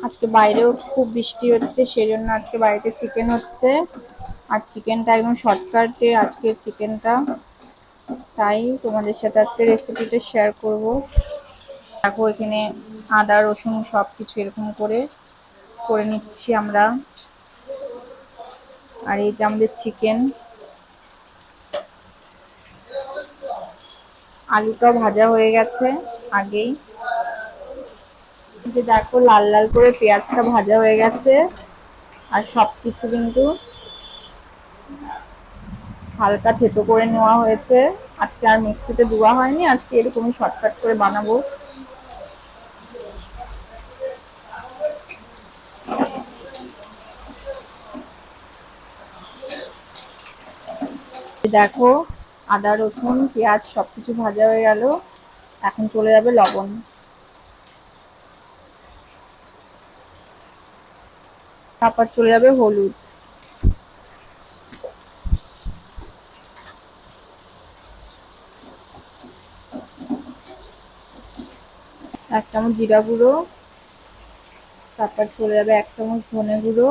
আজকে বাইরেও খুব বৃষ্টি হচ্ছে, সেজন্য আজকে বাড়িতে চিকেন হচ্ছে। আর চিকেনটা একদম শর্টকাটে আজকে চিকেনটা, তাই তোমাদের সাথে আজকে রেসিপিটা শেয়ার করব। দেখো এখানে আদা রসুন সবকিছু এরকম করে করে নিচ্ছি আমরা। আর এই যে আমাদের চিকেন, আলুটাও ভাজা হয়ে গেছে আগেই। যে দেখো লাল লাল করে পেঁয়াজটা ভাজা হয়ে গেছে, আর সবকিছু কিন্তু হালকা থেতো করে নেওয়া হয়েছে। আজকে আর মিক্সিতে ধোয়া হয়নি, আজকে এরকমই শর্টকাট করে বানাবো। দেখো আদা রসুন পেঁয়াজ সবকিছু ভাজা হয়ে গেল, এখন চলে যাবে লবণ। তারপর চলে যাবে হলুদ, 1 চামচ জিরা গুঁড়ো, তারপর চলে যাবে 1 চামচ ধনে গুঁড়ো,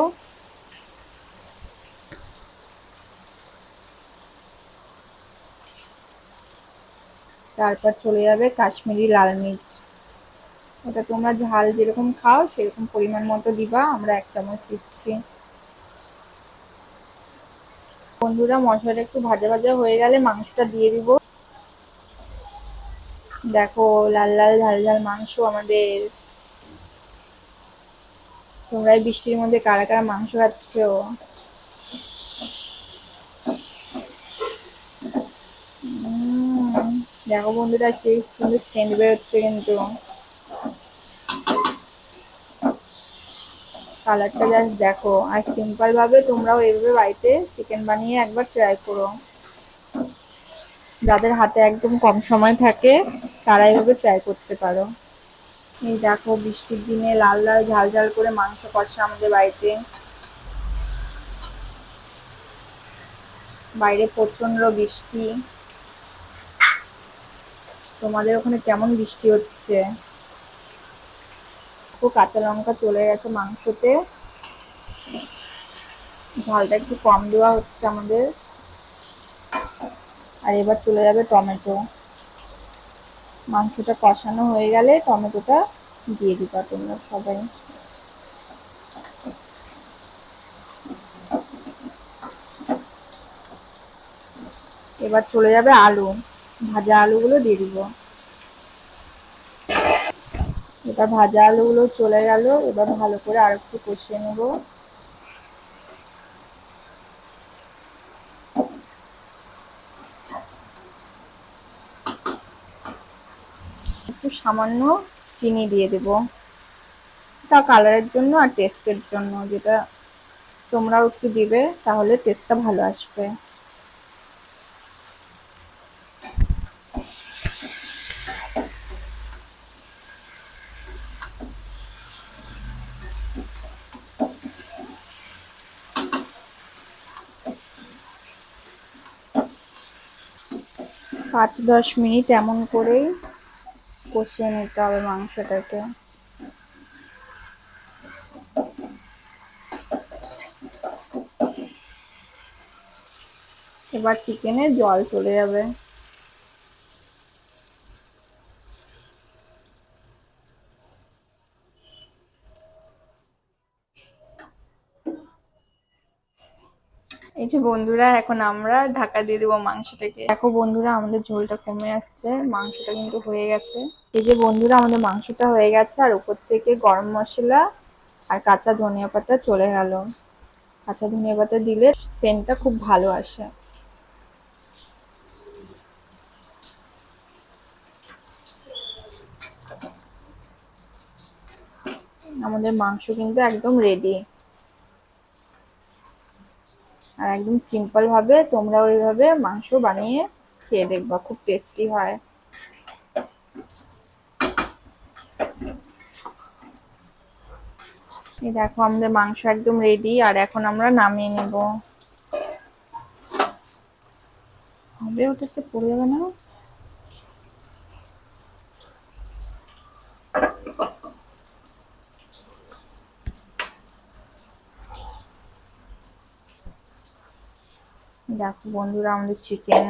তারপর চলে যাবে কাশ্মীরি লাল মির্চ। ওটা তোমরা ঝাল যেরকম খাও সেরকম পরিমাণ মতো দিবা, আমরা 1 চামচ দিচ্ছি। বন্ধুরা মশলাটা একটু ভাজা ভাজা হয়ে গেলে মাংসটা দিয়ে দিব। দেখো লাল লাল ঝাল ঝাল মাংস আমাদের। তোমরা এই বৃষ্টির মধ্যে কারা কারা মাংস খাচ্ছ? দেখো বন্ধুরা সেই সুন্দর সেন্ট বেরোচ্ছে কিন্তু, কালারটা জাস্ট দেখো। আর সিম্পল ভাবে তোমরাও এইভাবে বাড়িতে চিকেন বানিয়ে একবার ট্রাই করো। যাদের হাতে একদম কম সময় থাকে তারা এইভাবে ট্রাই করতে পারো। এই দেখো বৃষ্টির দিনে লাল লাল ঝাল ঝাল করে মাংস কষা আমাদের বাড়িতে। বাইরে প্রচন্ড বৃষ্টি, তোমাদের ওখানে কেমন বৃষ্টি হচ্ছে? কাঁচা লঙ্কা চলে গেছে মাংসতে, ঝালটা একটু কম দেওয়া হচ্ছে আমাদের। আর এবার চলে যাবে টমেটো। মাংসটা কষানো হয়ে গেলে টমেটোটা দিয়ে দিবা তোমরা সবাই। এবার চলে যাবে আলু, ভাজা আলুগুলো দিয়ে দিব। এবার ভাজা আলুগুলো চলে গেল, এবার ভালো করে আর একটু কষিয়ে নেব। একটু সামান্য চিনি দিয়ে দেব, তা কালারের জন্য আর টেস্টের জন্য, যেটা তোমরাও একটু দিবে তাহলে টেস্টটা ভালো আসবে। পাঁচ 10 মিনিট এমন করেই কষিয়ে নিতে হবে মাংসটাকে। এবার চিকেনে জল চলে যাবে। এই যে বন্ধুরা এখন আমরা ঢাকা দিয়ে দেবো মাংসটাকে। দেখো বন্ধুরা আমাদের ঝোলটা কমে আসছে, মাংসটা কিন্তু হয়ে গেছে। এই যে বন্ধুরা আমাদের মাংসটা হয়ে গেছে, আর উপর থেকে গরম মশলা আর কাঁচা ধনিয়া পাতা চলে গেল। কাঁচা ধনিয়া পাতা দিলে সেন্টটা খুব ভালো আসে। আমাদের মাংস কিন্তু একদম রেডি। আর একদম সিম্পল ভাবে তোমরা ওইভাবে মাংস বানিয়ে খেয়ে দেখবা, খুব টেস্টি হয়। এই দেখো আমাদের মাংস একদম রেডি, আর এখন আমরা নামিয়ে নেব। হবে ওটাতে পড়ে যাবে না? দেখো বন্ধুরা আমাদের চিকেন